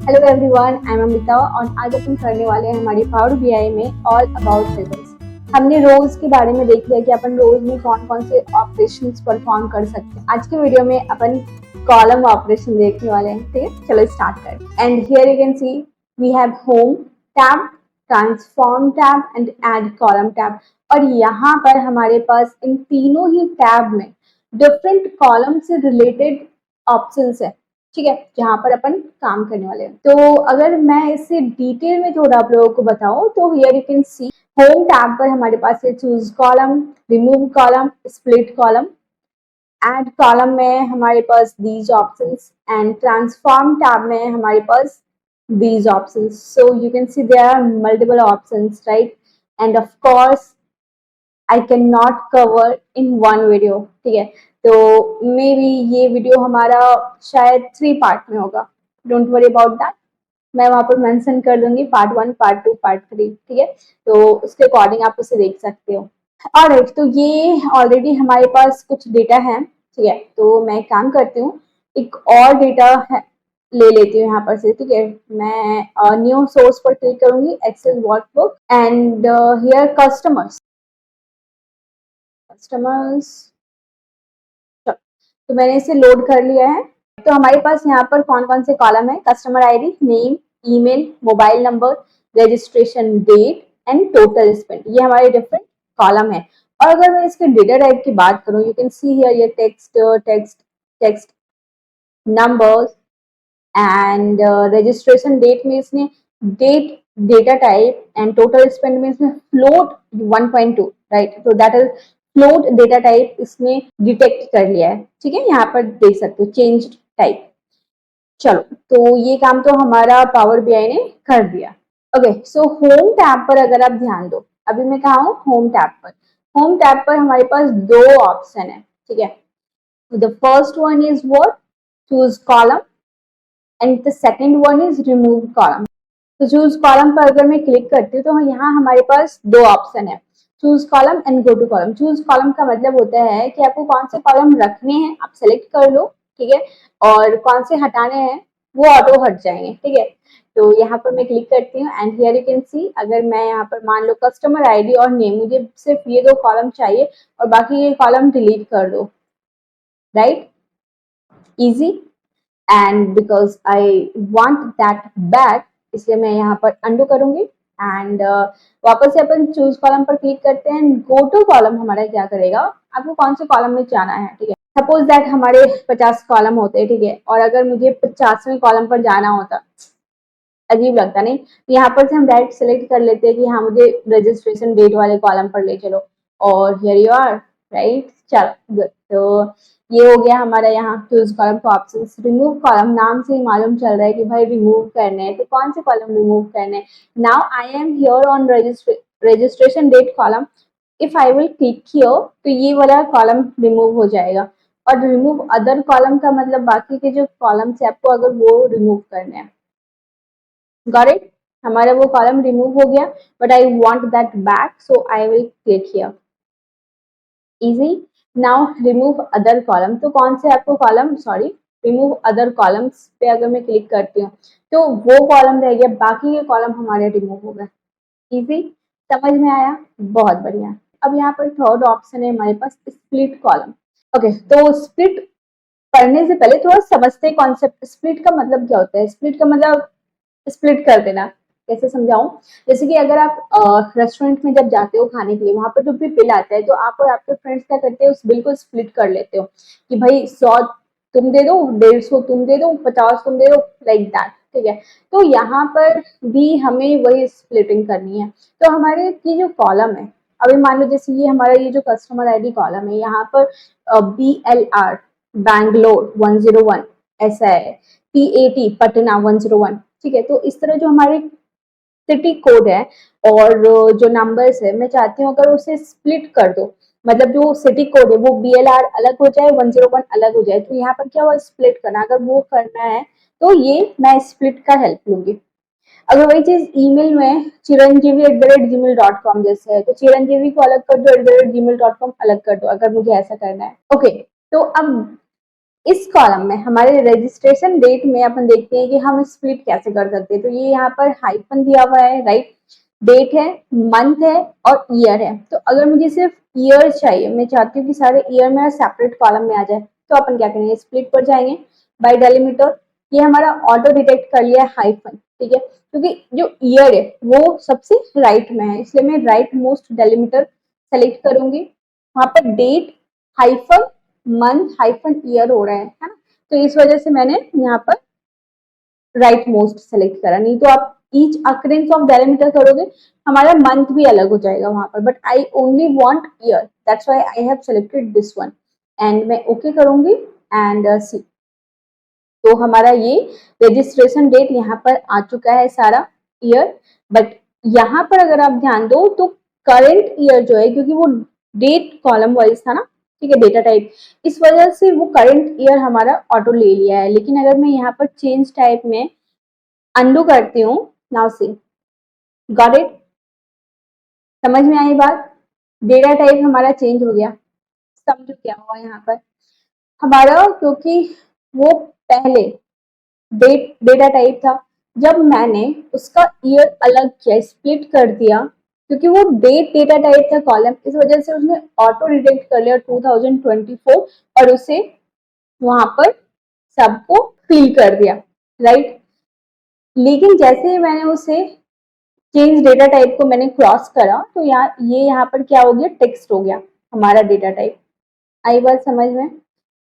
Hello everyone, I am Amita और आज अपन करने वाले हैं हमारी पावर बीआई में ऑल अबाउट टेबल्स। हमने रोज के बारे में देख लिया कि अपन रोज में कौन कौन से ऑपरेशंस परफॉर्म कर सकते हैं। आज के वीडियो में अपन कॉलम ऑपरेशन देखने वाले हैं। ठीक है, चलो स्टार्ट करें। And here you can see we have home tab, transform tab and add column tab. और यहाँ पर हमारे पास इन तीनों ही टैब में डिफरेंट कॉलम से रिलेटेड ऑप्शंस है। ठीक है, जहां पर अपन काम करने वाले हैं। तो अगर मैं इससे डिटेल में थोड़ा आप लोगों को बताऊं तो here you can see home tab पर हमारे पास है choose column, remove column, split column. Add column में हमारे पास these options and transform tab में हमारे पास these options. So you can see there are multiple options, right? And of course I cannot cover in one video. ठीक है, तो may be ये video हमारा शायद 3 पार्ट में होगा। डोंट वरी अबाउट दैट, मैं वहां पर मेंशन कर दूंगी पार्ट 1, पार्ट 2, पार्ट 3। ठीक है, तो उसके अकॉर्डिंग आप उसे देख सकते हो। और तो ये ऑलरेडी हमारे पास कुछ डेटा है। ठीक है, तो मैं काम करती हूँ, एक और डेटा है ले लेती हूँ यहाँ पर से। ठीक है, मैं न्यू सोर्स पर क्लिक करूंगी, Excel workbook and here customers. तो मैंने इसे लोड कर लिया है। तो हमारे पास यहाँ पर कौन कौन से कॉलम है? Customer ID, name, email, mobile number, registration date and total spend. ये हमारे डिफरेंट कॉलम है। और अगर मैं इसके डेटा टाइप की बात करूँ, यू कैन सी हियर ये text numbers and registration date में इसने date data type and total spend में इसमें फ्लोट 1.2, राइट? तो that is float data type इसने डिटेक्ट कर लिया है। ठीक है, यहाँ पर देख सकते हो चेंज टाइप। चलो, तो ये काम तो हमारा पावर बीआई ने कर दिया। ओके, सो होम टैब पर अगर आप ध्यान दो, अभी मैं कहा हूँ होम टैब पर। होम टैब पर हमारे पास 2 ऑप्शन है। ठीक है, the first one is what? Choose column and the second one is remove column. तो चूज कॉलम पर अगर मैं क्लिक करती हूँ तो यहाँ हमारे पास 2 ऑप्शन है, choose column and go to column. Choose column का मतलब होता है कि आपको कौन से कॉलम रखने हैं आप सेलेक्ट कर लो, ठीक है, और कौन से हटाने हैं वो ऑटो हट जाएंगे। ठीक है, तो यहाँ पर मैं क्लिक करती हूँ एंड हियर यू कैन सी, अगर मैं यहाँ पर मान लो कस्टमर आईडी और नेम, मुझे सिर्फ ये 2 कॉलम चाहिए और बाकी ये कॉलम डिलीट कर दो, right? Easy. And because I want that back, इसलिए मैं यहाँ पर अंडू करूंगी एंड वापस से अपन चूज कॉलम पर क्लिक करते हैं। गो टू कॉलम हमारा क्या करेगा, आपको कौन से कॉलम में जाना है। ठीक है, सपोज दैट हमारे 50 कॉलम होते हैं। ठीक है, और अगर मुझे 50वें कॉलम पर जाना होता, अजीब लगता नहीं? तो यहाँ पर से हम डायरेक्ट सेलेक्ट कर लेते हैं कि हाँ मुझे रजिस्ट्रेशन डेट वाले कॉलम पर ले चलो, और हियर यू आर, राइट? चलो गुड। तो ये हो गया हमारा यहाँ चूज कॉलम का ऑप्शन। रिमूव कॉलम, नाम से ही मालूम चल रहा है कि भाई रिमूव करने हैं, तो कौन से कॉलम रिमूव करने हैं। Now I am here on registration date column. If I will click here तो ये वाला कॉलम रिमूव हो जाएगा। और रिमूव अदर कॉलम का मतलब बाकी के जो कॉलम है आपको अगर वो रिमूव करने हैं। Got it? हमारा वो कॉलम रिमूव हो गया, but I want that back, so I will click here. Easy. Now remove other column, तो कौन से आपको column, sorry, remove other columns पे अगर मैं क्लिक करती हूँ तो वो कॉलम रह गया, बाकी के कॉलम हमारे रिमूव हो गए। इजी, समझ में आया? बहुत बढ़िया। अब यहाँ पर थर्ड ऑप्शन है हमारे पास स्प्लिट कॉलम। ओके, तो स्प्लिट पढ़ने से पहले थोड़ा समझते कॉन्सेप्ट। स्प्लिट का मतलब क्या होता है? स्प्लिट का मतलब स्प्लिट कर देना। कैसे समझाऊं? जैसे कि अगर आप रेस्टोरेंट में जब जाते हो खाने के लिए, वहां पर जो भी बिल आता है तो आप और आपके फ्रेंड्स क्या करते हो, उस बिल को स्प्लिट कर लेते हो कि भाई 100 तुम दे दो, 150 तुम दे दो, 50 तुम दे दो, लाइक दैट। ठीक है, तो यहाँ पर भी हमें वही स्प्लिटिंग करनी है। तो हमारे ये जो कॉलम है, अभी मान लो जैसे ये हमारा ये जो कस्टमर आईडी कॉलम है, यहाँ पर BLR बैंगलोर 101 ऐसा है, PAT पटना 101। ठीक है, तो इस तरह जो हमारे सिटी कोड है और जो नंबर्स है, मैं चाहती हूँ अगर उसे स्प्लिट कर दो, मतलब जो सिटी कोड है वो BLR अलग हो जाए, 101 अलग हो जाए। तो यहाँ पर क्या हुआ, स्प्लिट करना, अगर वो करना है तो ये मैं स्प्लिट का हेल्प लूंगी। अगर वही चीज ईमेल में chiranjeevi@gmail.com जैसे है, तो चिरंजीवी को अलग कर दो, @gmail.com अलग कर दो, अगर मुझे ऐसा करना है। ओके, तो अब इस कॉलम में हमारे रजिस्ट्रेशन डेट में अपन देखते हैं कि हम स्प्लिट कैसे कर सकते हैं। तो ये यहाँ पर हाइफन दिया हुआ है, राइट, डेट है, मंथ है और ईयर है। तो अगर मुझे सिर्फ ईयर चाहिए, मैं चाहती हूँ कि सारे ईयर मेरा सेपरेट कॉलम में आ जाए, तो अपन क्या करेंगे, स्प्लिट पर जाएंगे बाय डेलिमीटर। ये हमारा ऑटो डिटेक्ट कर लिया है हाइफन, ठीक है, क्योंकि जो ईयर है वो सबसे राइट में है, इसलिए मैं राइट मोस्ट डेलिमीटर सेलेक्ट करूंगी। वहां पर date hyphen month hyphen year हो रहा है ना, तो इस वजह से मैंने यहाँ पर राइट मोस्ट सेलेक्ट करा। नहीं तो आप ईच अक्रेंस ऑफ डेलिमीटर करोगे, हमारा मंथ भी अलग हो जाएगा वहां पर, but I only want year, that's why I have selected this one. And मैं ओके करूंगी एंड सी, तो हमारा ये रजिस्ट्रेशन डेट यहाँ पर आ चुका है सारा ईयर। बट यहाँ पर अगर आप ध्यान दो तो करंट ईयर जो है, क्योंकि वो डेट कॉलम वाइज था ना, ठीक है, डेटा टाइप, इस वजह से वो करंट ईयर हमारा ऑटो ले लिया है। लेकिन अगर मैं यहाँ पर चेंज टाइप में अंडू करती हूँ, नाउ सी, गॉट इट, समझ में आई बात, डेटा टाइप हमारा चेंज हो गया। समझो क्या हुआ यहाँ पर हमारा, क्योंकि वो पहले डेट डेटा टाइप था, जब मैंने उसका ईयर अलग किया, स्प्लिट कर दिया, क्योंकि वो डेट डेटा टाइप था कॉलम, इस वजह से उसने ऑटो डिटेक्ट कर लिया 2024 और उसे वहां पर सबको फिल कर दिया, राइट। लेकिन जैसे ही मैंने उसे चेंज डेटा टाइप को मैंने क्रॉस करा, तो यहाँ पर क्या हो गया, टेक्स्ट हो गया हमारा डेटा टाइप। आई बात समझ में,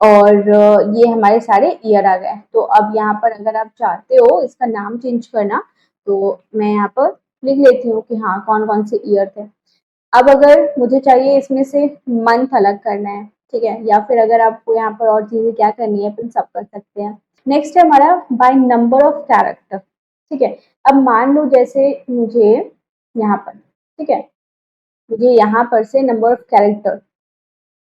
और ये हमारे सारे ईयर आ गए। तो अब यहाँ पर अगर आप चाहते हो इसका नाम चेंज करना, तो मैं यहाँ पर लिख लेती हूँ कि हाँ कौन कौन से ईयर थे। अब अगर मुझे चाहिए इसमें से मंथ अलग करना है, ठीक है, या फिर अगर आपको यहाँ पर और चीजें क्या करनी है, अपन सब कर सकते हैं। नेक्स्ट है हमारा बाय नंबर ऑफ कैरेक्टर, ठीक है। अब मान लो जैसे मुझे यहाँ पर, ठीक है, मुझे यहाँ पर से नंबर ऑफ कैरेक्टर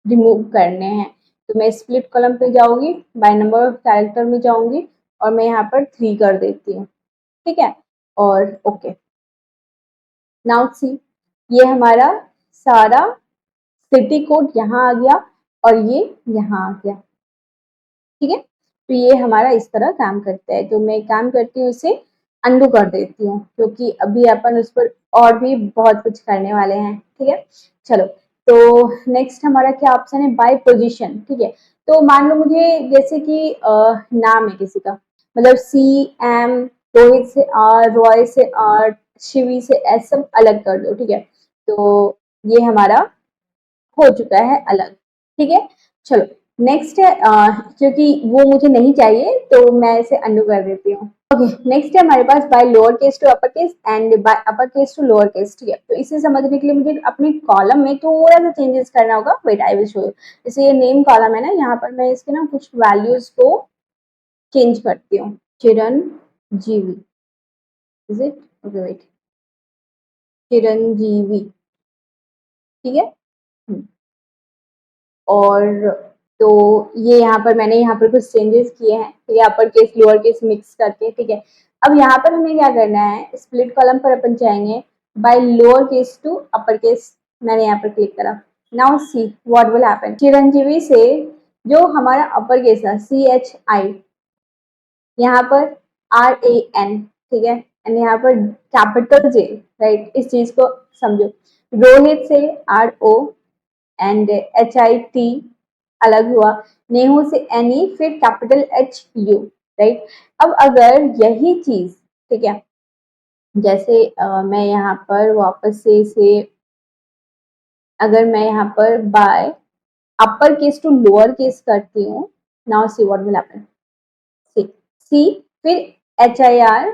रिमूव करने हैं, तो मैं स्प्लिट कॉलम पे जाऊंगी, बाय नंबर ऑफ कैरेक्टर में जाऊंगी और मैं यहाँ पर 3 कर देती हूँ, ठीक है, और ओके। नाउ सी, ये हमारा सारा सिटी कोड यहाँ आ गया और ये यहाँ आ गया, ठीक है। तो ये हमारा इस तरह काम करता है। तो मैं काम करती हूँ इसे अंडू कर देती हूँ, क्योंकि अभी अपन उस पर और भी बहुत कुछ करने वाले हैं, ठीक है। चलो, तो नेक्स्ट हमारा क्या ऑप्शन है, बाय पोजीशन, ठीक है। तो मान लो मुझे जैसे कि नाम है किसी का, मतलब CM, रोहित से R, रॉय से R, शिवी से S, सब अलग कर दो, ठीक है। तो ये हमारा हो चुका है अलग, ठीक है। चलो, नेक्स्ट है क्योंकि वो मुझे नहीं चाहिए तो मैं इसे अंडू कर देती हूँ। ओके, नेक्स्ट है हमारे पास by lower case to upper case and by upper case to lower case, ठीक है। तो इसे समझने के लिए मुझे अपने कॉलम में थोड़ा सा चेंजेस करना होगा। Wait, I will show you. जैसे ये नेम कॉलम है ना, यहाँ पर मैं इसके ना कुछ वैल्यूज को चेंज करती हूँ। Chiranjeevi, is it, okay wait, Chiranjeevi, ठीक है। और तो ये यहाँ पर मैंने यहाँ पर कुछ चेंजेस किए हैं, ठीक है, upper case lower case mix करके, ठीक है। अब यहाँ पर हमें क्या करना है, स्प्लिट कॉलम पर अपन जाएंगे by lower case to upper case, मैंने यहाँ पर क्लिक करा। Now see what will happen, Chiranjeevi से जो हमारा अपर केस है CHI, यहाँ पर RAN, ठीक है, एंड यहाँ पर कैपिटल J, राइट, इस चीज को समझो। रोहित से RO एंड HIT अलग हुआ, नेहू से NE, फिर कैपिटल HU, राइट। अब अगर यही चीज, ठीक है, जैसे मैं यहाँ पर वापस से इसे, अगर मैं यहाँ पर by upper case to lower case करती हूँ, now see what will happen, see फिर HIR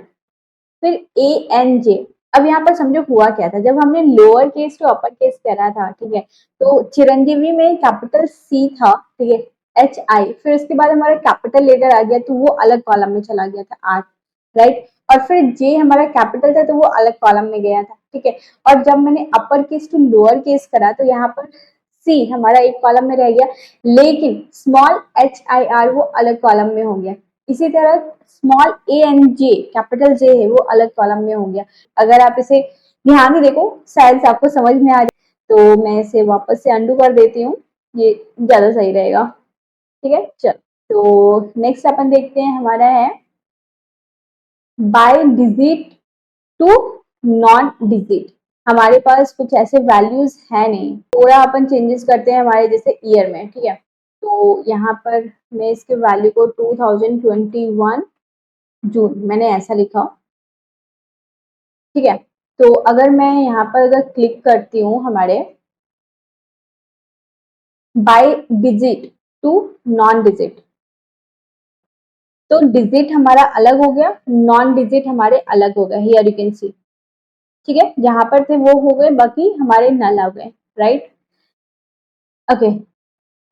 फिर ANJ। अब यहाँ पर समझो हुआ क्या था, जब हमने lower case to upper case करा था, ठीक है, तो चिरंजीवी में कैपिटल C था, ठीक है, HI, फिर उसके बाद हमारा कैपिटल लेटर आ गया तो वो अलग कॉलम में चला गया था R, राइट, और फिर J हमारा कैपिटल था तो वो अलग कॉलम में गया था, ठीक है। और जब मैंने upper case to lower case करा तो यहाँ पर C हमारा एक कॉलम में रह गया, लेकिन स्मॉल HIR वो अलग कॉलम में हो गया। इसी तरह स्मॉल ANJ कैपिटल J है वो अलग कॉलम में हो गया। अगर आप इसे ध्यान से देखो शायद आपको समझ में आ जाए, तो मैं इसे वापस से अंडू कर देती हूँ, ये ज्यादा सही रहेगा, ठीक है। चलो, तो नेक्स्ट अपन देखते हैं, हमारा है by digit to non digit. हमारे पास कुछ ऐसे वैल्यूज है नहीं, थोड़ा अपन चेंजेस करते हैं हमारे जैसे ईयर में, ठीक है। तो यहाँ पर मैं इसके वैल्यू को 2021 जून मैंने ऐसा लिखा, ठीक है। तो अगर मैं यहाँ पर अगर क्लिक करती हूँ हमारे by digit to non digit, तो डिजिट हमारा अलग हो गया, नॉन डिजिट हमारे अलग हो गए, हियर यू कैन सी, ठीक है। जहां पर थे वो हो गए, बाकी हमारे नल हो गए, राइट, ओके।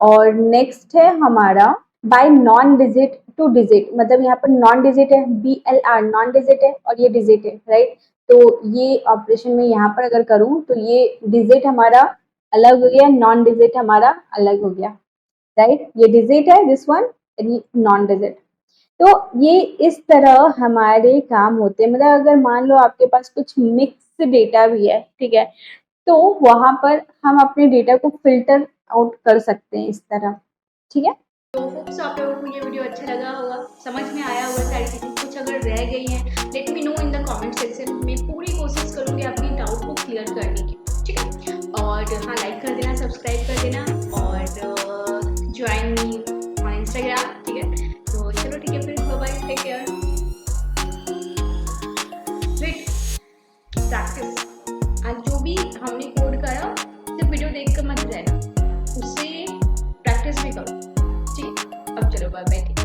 और नेक्स्ट है हमारा bye non digit two digit, मतलब यहाँ पर नॉन डिजिट है, BLR नॉन डिजिट है और ये डिजिट है, राइट। तो ये ऑपरेशन में यहाँ पर अगर करूँ तो ये डिजिट हमारा अलग हो गया, नॉन डिजिट हमारा अलग हो गया, राइट। ये डिजिट है दिस वन, नॉन डिजिट। तो ये इस तरह हमारे काम होते हैं। मतलब अगर मान लो आपके पास कुछ मिक्स डेटा भी है, ठीक है, तो वहां पर हम अपने डेटा को फिल्टर आउट कर सकते हैं इस तरह, ठीक है। तो होप्स आप लोगों को ये वीडियो अच्छा लगा होगा, समझ में आया होगा सारी चीज़ें। कुछ अगर रह गई हैं let me know in the comment section, मैं पूरी कोशिश करूँगी आपकी डाउट को क्लियर करने की, ठीक है। और हाँ, लाइक कर देना, सब्सक्राइब कर देना और ज्वाइन मी ऑन इंस्टाग्राम, ठीक है। तो चलो ठीक है, फिर bye bye, take care. Practice, आज जो भी हमने कोड करा सिर्फ वीडियो देख कर मत रहना, उससे प्रैक्टिस भी करो, ठीक है। अब चलो बाय बाय।